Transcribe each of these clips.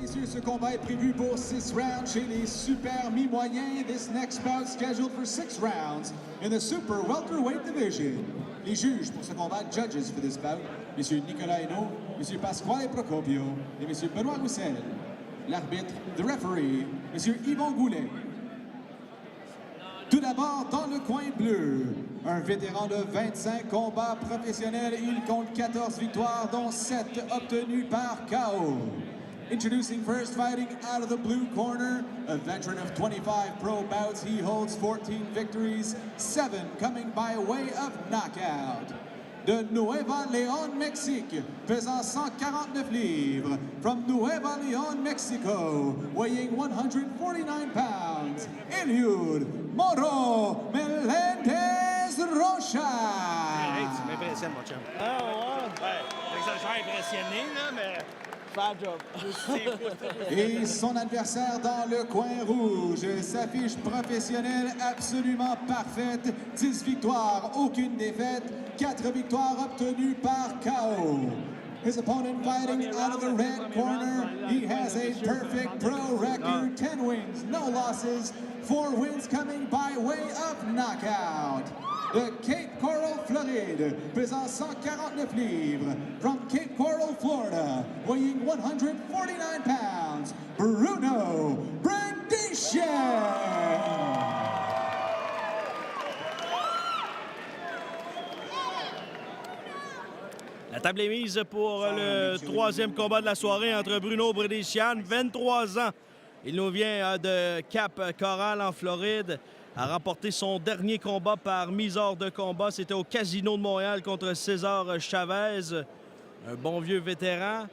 Messieurs, ce combat est prévu pour 6 rounds chez les super mi-moyens. This next bout scheduled for 6 rounds in the super welterweight division. Les juges pour ce combat, judges for this bout, Monsieur Nicolas Hainaut, Monsieur Pasquale Procopio et Monsieur Benoît Roussel. L'arbitre, the referee, Monsieur Yvon Goulet. Tout d'abord, dans le coin bleu, un vétéran de 25 combats professionnels. Il compte 14 victoires, dont 7 obtenues par KO. Introducing first, fighting out of the blue corner, a veteran of 25 pro bouts. He holds 14 victories, 7 coming by way of knockout. De Nueva León, Mexique, pesant 149 livres. From Nueva León, Mexico, weighing 149 pounds, Eliud Moro Melendez Rocha. Hey, tu m'impressionnes, mon chum. Ah ouais? Ouais, j'exagère impressionné, là, mais... Faire job. Et son adversaire dans le coin rouge, sa fiche professionnelle absolument parfaite. 10 victoires, aucune défaite, 4 victoires obtenues par KO. His opponent fighting out of the red corner, he has a perfect pro record, 10 wins, no losses, 4 wins coming by way of knockout. De Cape Coral, Floride, pesant 149 livres. From Cape Coral, Florida, weighing 149 pounds, Bruno Brandishan. La table est mise pour le troisième combat de la soirée entre Bruno Brandishan, 23 ans. Il nous vient de Cap Coral en Floride. A remporté son dernier combat par mise hors de combat. C'était au Casino de Montréal contre César Chavez, un bon vieux vétéran.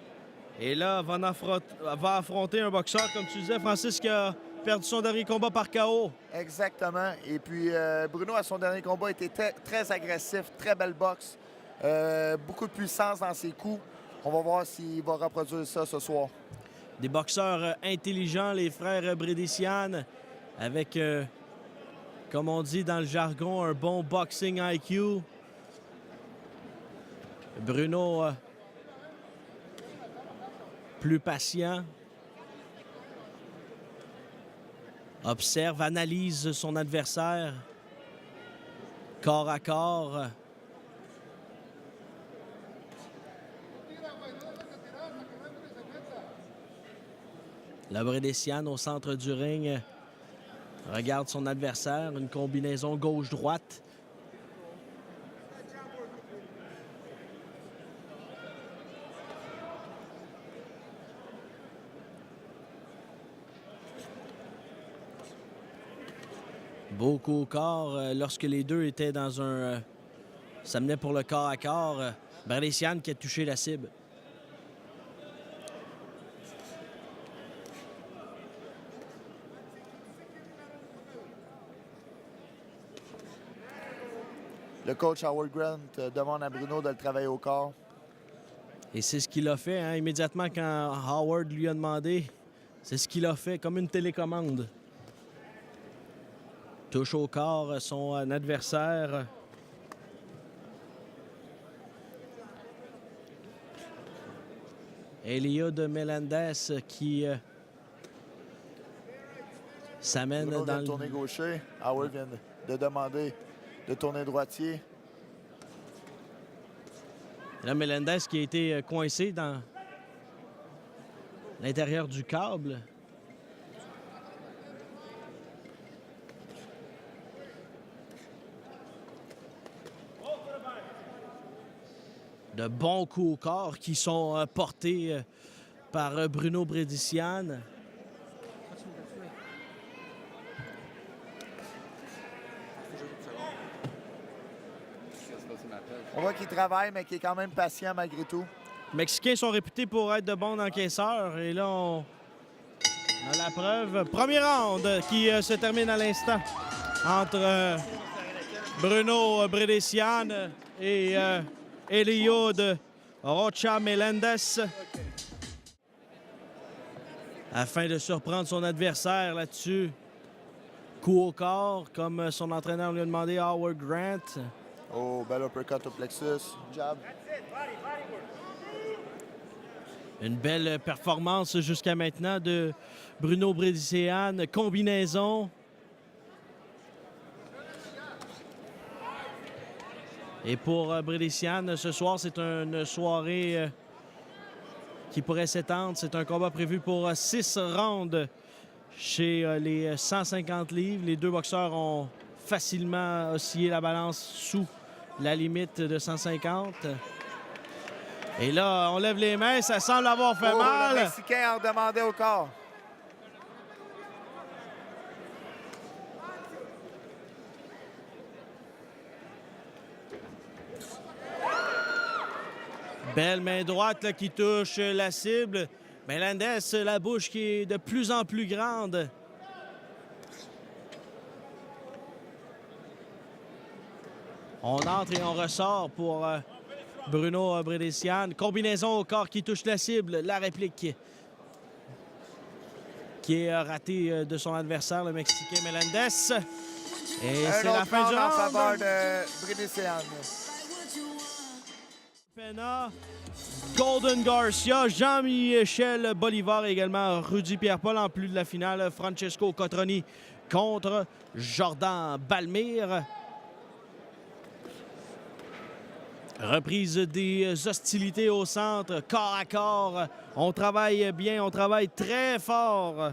Et là, va affronter un boxeur, comme tu disais, Francis, qui a perdu son dernier combat par KO. Exactement. Et puis, Bruno, à son dernier combat, était très agressif, très belle boxe. Beaucoup de puissance dans ses coups. On va voir s'il va reproduire ça ce soir. Des boxeurs intelligents, les frères Brandishan, avec... comme on dit dans le jargon, un bon boxing IQ. Bruno, plus patient. Observe, analyse son adversaire. Corps à corps. Le Brandishan au centre du ring. Regarde son adversaire, une combinaison gauche-droite. Beau coup au corps lorsque les deux étaient dans un... ça menait pour le corps à corps. Brandishan qui a touché la cible. Le coach Howard Grant demande à Bruno de le travailler au corps. Et c'est ce qu'il a fait, hein, immédiatement quand Howard lui a demandé. C'est ce qu'il a fait, comme une télécommande. Touche au corps son adversaire. Eliud Melendez qui s'amène Bruno dans vient de tourner gaucher. Howard vient de demander de tourner droitier. Là, Melendez qui a été coincé dans l'intérieur du câble. De bons coups au corps qui sont portés par Bruno Brandishan. On voit qu'il travaille, mais qu'il est quand même patient malgré tout. Les Mexicains sont réputés pour être de bons encaisseurs. Et là, on a la preuve. Premier round qui se termine à l'instant entre Bruno Brandishan et Eliud Rocha Melendez. Afin de surprendre son adversaire là-dessus. Coup au corps, comme son entraîneur lui a demandé, Howard Grant. Oh, bel uppercut au plexus. Jab. Une belle performance jusqu'à maintenant de Bruno Bredician. Combinaison. Et pour Bredician, ce soir, c'est une soirée qui pourrait s'étendre. C'est un combat prévu pour 6 rounds chez les 150 livres. Les deux boxeurs ont facilement oscillé la balance sous la limite de 150. Et là, on lève les mains, ça semble avoir fait mal. Le Mexicain en demandait au corps. Belle main droite là, qui touche la cible. Melendez, la bouche qui est de plus en plus grande. On entre et on ressort pour Bruno Bredician. Combinaison au corps qui touche la cible. La réplique qui est ratée de son adversaire, le Mexicain Melendez. Et c'est la fin du round. En faveur de Bredician. Pena, Golden Garcia, Jean-Michel Bolivar et également Rudy Pierre-Paul en plus de la finale. Francesco Cotroni contre Jordan Balmire. Reprise des hostilités au centre, corps à corps. On travaille bien, on travaille très fort.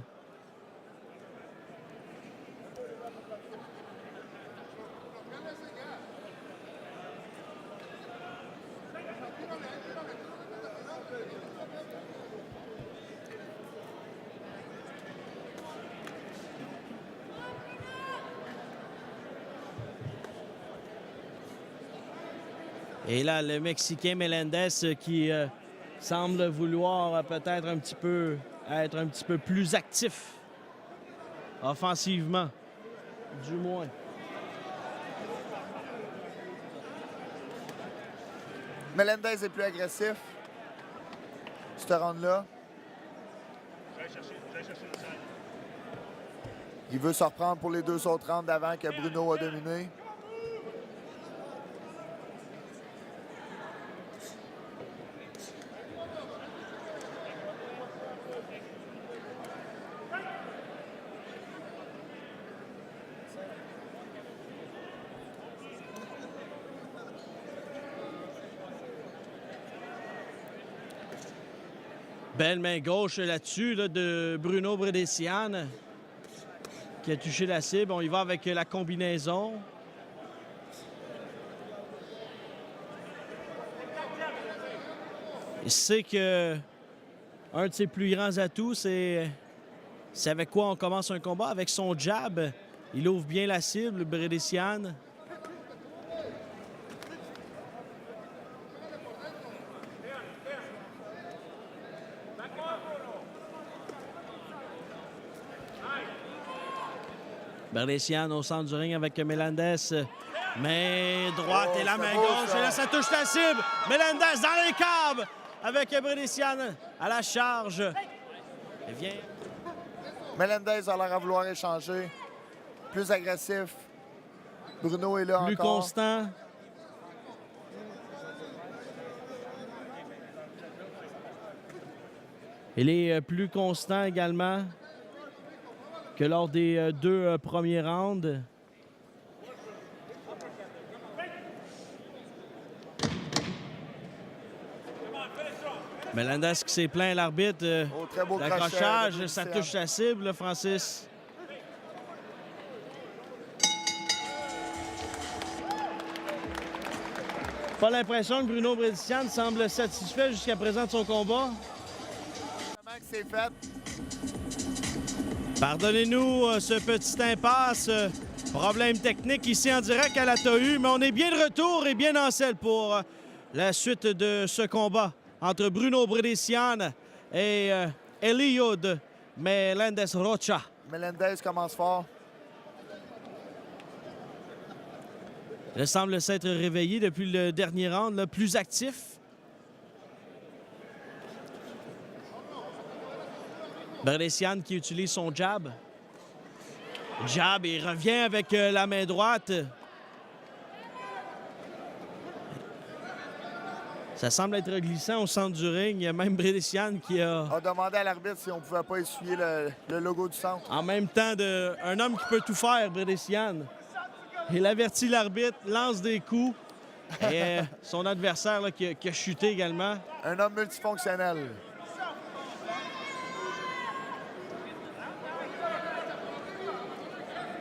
Et là, le Mexicain Melendez qui semble vouloir peut-être être un petit peu plus actif offensivement, du moins. Melendez est plus agressif. Ce round-là. Il veut se reprendre pour les 2 autres rounds d'avant que Bruno a dominé. Belle main gauche là-dessus là, de Bruno Bredician qui a touché la cible. On y va avec la combinaison. Il sait que un de ses plus grands atouts, c'est avec quoi on commence un combat. Avec son jab, il ouvre bien la cible, Bredician. Bredician au centre du ring avec Melendez. Main droite et la main gauche. Et là, ça touche la cible. Melendez dans les câbles avec Bredician à la charge. Il vient. Melendez a l'air à vouloir échanger. Plus agressif. Bruno est là encore. Plus constant. Il est plus constant également que lors des 2 premiers rounds. Melendez qui s'est plaint à l'arbitre. Très beau l'accrochage, ça touche la cible, Francis. Pas l'impression que Bruno Bredician semble satisfait jusqu'à présent de son combat. C'est fait. Pardonnez-nous ce petit impasse. Problème technique ici en direct à la TAU, mais on est bien de retour et bien en selle pour la suite de ce combat entre Bruno Bredician et Eliud Melendez Rocha. Melendez commence fort. Il semble s'être réveillé depuis le dernier round, là, plus actif. Bredician qui utilise son jab. Jab et revient avec la main droite. Ça semble être glissant au centre du ring. Il y a même Brédéciane qui a, On a demandé à l'arbitre si on ne pouvait pas essuyer le logo du centre. en même temps, un homme qui peut tout faire, Brédéciane. Il avertit l'arbitre, lance des coups. Et son adversaire là, qui a chuté également. Un homme multifonctionnel.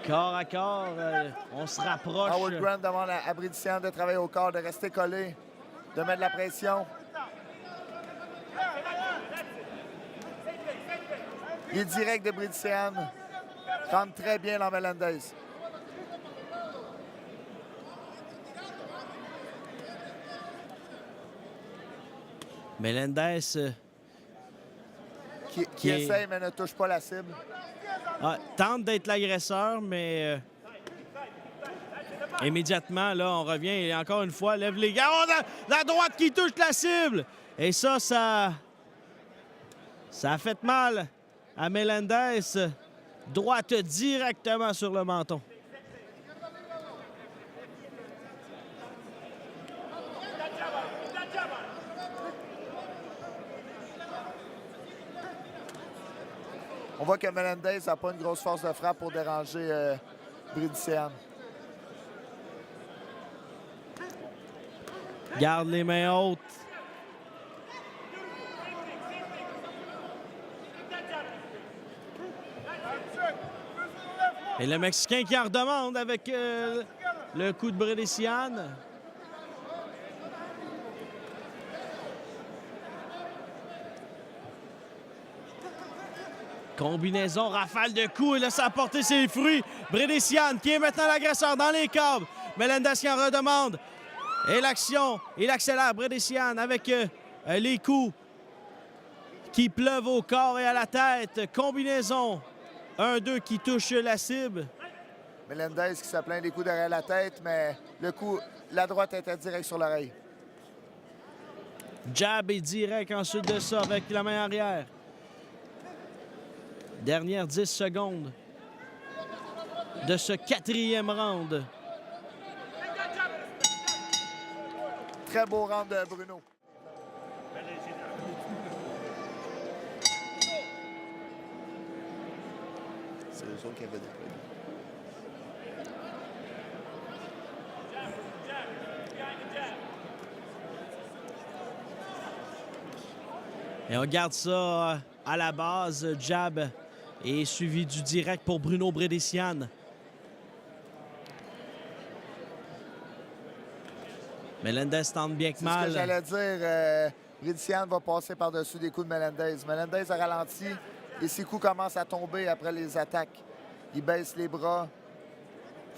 Corps à corps, on se rapproche. Howard Grant demande à Brédéciane de travailler au corps, de rester collé, de mettre de la pression. Les directs de Brédéciane rentrent très bien dans Melendez. Melendez Qui essaye mais ne touche pas la cible. tente d'être l'agresseur, mais immédiatement, là, on revient et encore une fois, lève les gars. Oh, la droite qui touche la cible! Et ça a fait mal à Melendez. Droite directement sur le menton. On voit que Melendez n'a pas une grosse force de frappe pour déranger Brédéciane. Garde les mains hautes. Et le Mexicain qui en redemande avec le coup de Brédéciane. Combinaison, rafale de coups, et là, ça a porté ses fruits. Brédéciane qui est maintenant l'agresseur dans les câbles. Melendez qui en redemande. Et l'action, il accélère Brédéciane avec les coups qui pleuvent au corps et à la tête. Combinaison, 1-2 qui touche la cible. Melendez qui se plaint des coups derrière la tête, mais le coup, la droite était direct sur l'oreille. Jab et direct ensuite de ça avec la main arrière. Dernière 10 secondes de ce 4e round. Très beau round de Bruno. C'est eux autres qui avaient des problèmes. Et on garde ça à la base. Jab et suivi du direct pour Bruno Brédéciane. Melendez tente bien que mal. C'est ce que j'allais dire. Brédéciane va passer par-dessus des coups de Melendez. Melendez a ralenti et ses coups commencent à tomber après les attaques. Il baisse les bras.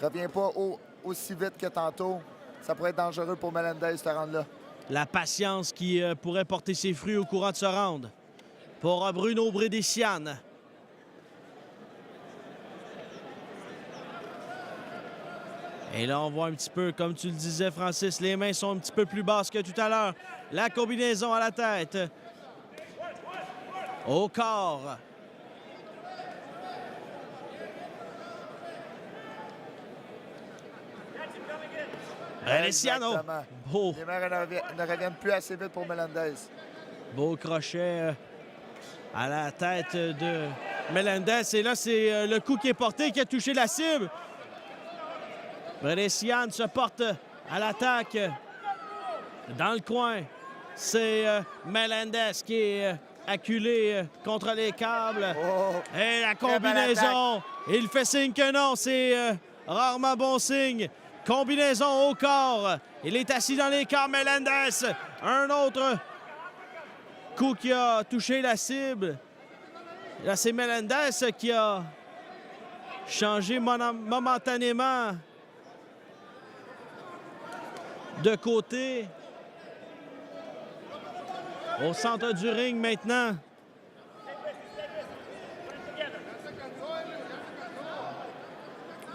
Revient pas aussi vite que tantôt. Ça pourrait être dangereux pour Melendez, ce round-là. La patience qui pourrait porter ses fruits au courant de ce round. Pour Bruno Brédéciane. Et là, on voit un petit peu, comme tu le disais, Francis, les mains sont un petit peu plus basses que tout à l'heure. La combinaison à la tête. Au corps. Brédéciane. Beau. Les mains ne reviennent plus assez vite pour Melendez. Beau crochet à la tête de Melendez. Et là, c'est le coup qui est porté qui a touché la cible. Brédéciane se porte à l'attaque dans le coin. C'est Melendez qui est acculé contre les câbles. Oh, et la combinaison. Il fait signe que non. C'est rarement bon signe. Combinaison au corps. Il est assis dans les câbles, Melendez. Un autre coup qui a touché la cible. Là, c'est Melendez qui a changé momentanément de côté. Au centre du ring maintenant.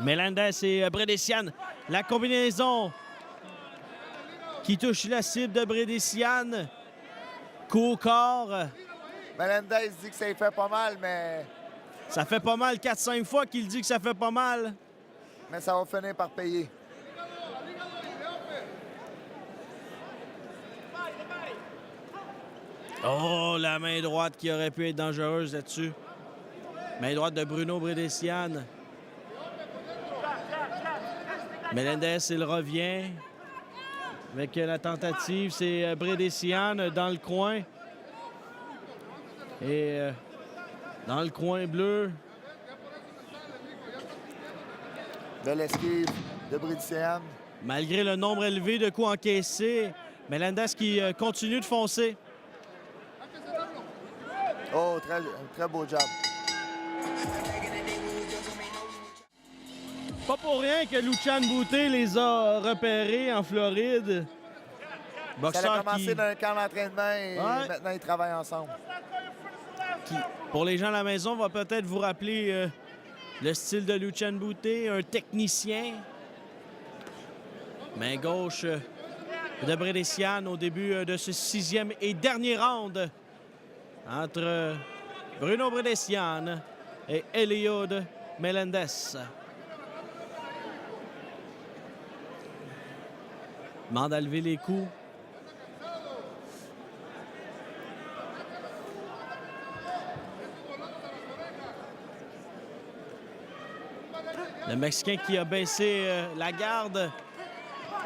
Melendez et Brédéciane. La combinaison qui touche la cible de Brédéciane. Coup au corps. Melendez dit que ça lui fait pas mal, mais... Ça fait pas mal 4-5 fois qu'il dit que ça fait pas mal. Mais ça va finir par payer. Oh, la main droite qui aurait pu être dangereuse là-dessus. Main droite de Bruno Bredesian. Melendez, il revient. Avec la tentative, c'est Bredesian dans le coin. Et dans le coin bleu. Belle esquive de Bredesian. Malgré le nombre élevé de coups encaissés, Melendez qui continue de foncer. Oh, très beau job. Pas pour rien que Lucian Boutet les a repérés en Floride. Ça Boxeur a commencé qui, dans un camp d'entraînement et Ouais. maintenant ils travaillent ensemble. pour les gens à la maison, va peut-être vous rappeler le style de Lucian Boutet, un technicien. Main gauche de Bredesian au début de ce 6e et dernier round entre Bruno Bredesian et Eliud Melendez. Demande à lever les coups. Le Mexicain qui a baissé la garde,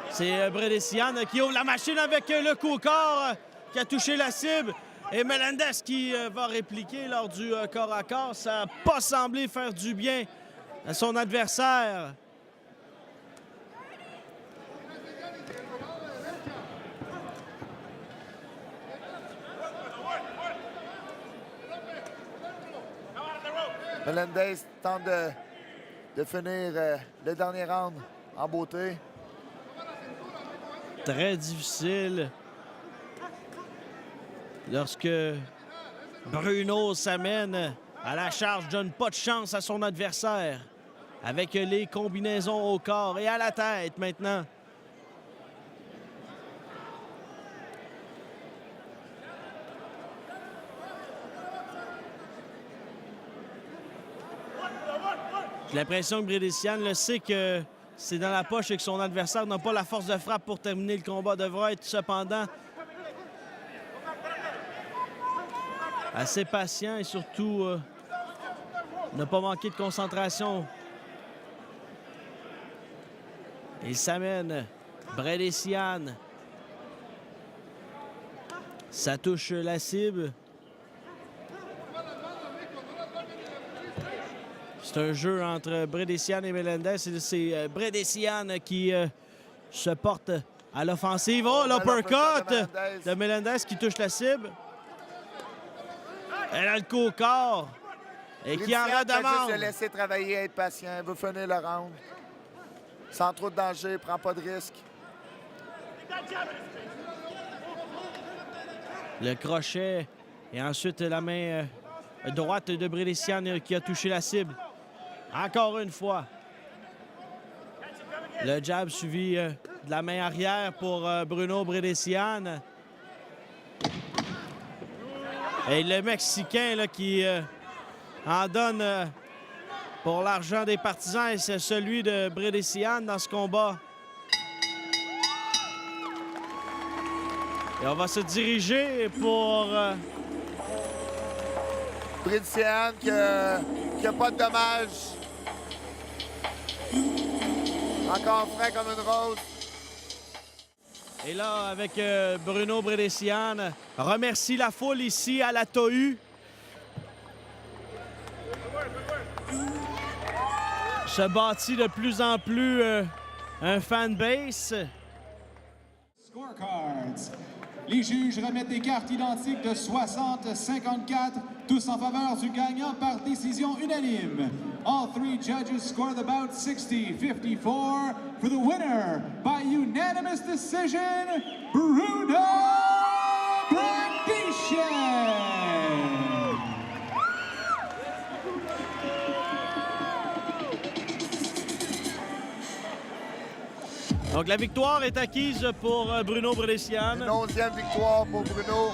c'est Bredesian qui ouvre la machine avec le coup au corps qui a touché la cible. Et Melendez qui va répliquer lors du corps à corps. Ça n'a pas semblé faire du bien à son adversaire. Melendez tente de finir le dernier round en beauté. Très difficile lorsque Bruno s'amène à la charge, donne pas de chance à son adversaire avec les combinaisons au corps et à la tête maintenant. J'ai l'impression que Bredesian le sait que c'est dans la poche et que son adversaire n'a pas la force de frappe pour terminer le combat. Devra être cependant assez patient et surtout ne pas manquer de concentration. Il s'amène Bredesian. Ça touche la cible. C'est un jeu entre Bredesian et Melendez. C'est Bredesian qui se porte à l'offensive. Oh, l'uppercut de Melendez qui touche la cible. Elle a le coup au corps. Et qui en redemande. Juste le laisser travailler, être patient. Il veut finir le round. Sans trop de danger, prend pas de risque. Le crochet et ensuite la main droite de Bredesian qui a touché la cible. Encore une fois. Le jab suivi de la main arrière pour Bruno Bredesian. Et le Mexicain là, qui en donne pour l'argent des partisans, et c'est celui de Bredesian dans ce combat. Et on va se diriger pour... Bredesian qui a pas de dommages. Encore frais comme une rose. Et là, avec Bruno Bredesian, remercie la foule ici à la TOU. Se bâtit de plus en plus un fanbase. Scorecards. Les juges remettent des cartes identiques de 60-54, tous en faveur du gagnant par décision unanime. All three judges scored the bout 60-54 for the winner by unanimous decision, Bruno Bredesian. Donc la victoire est acquise pour Bruno Bredesian. Une 11e victoire pour Bruno.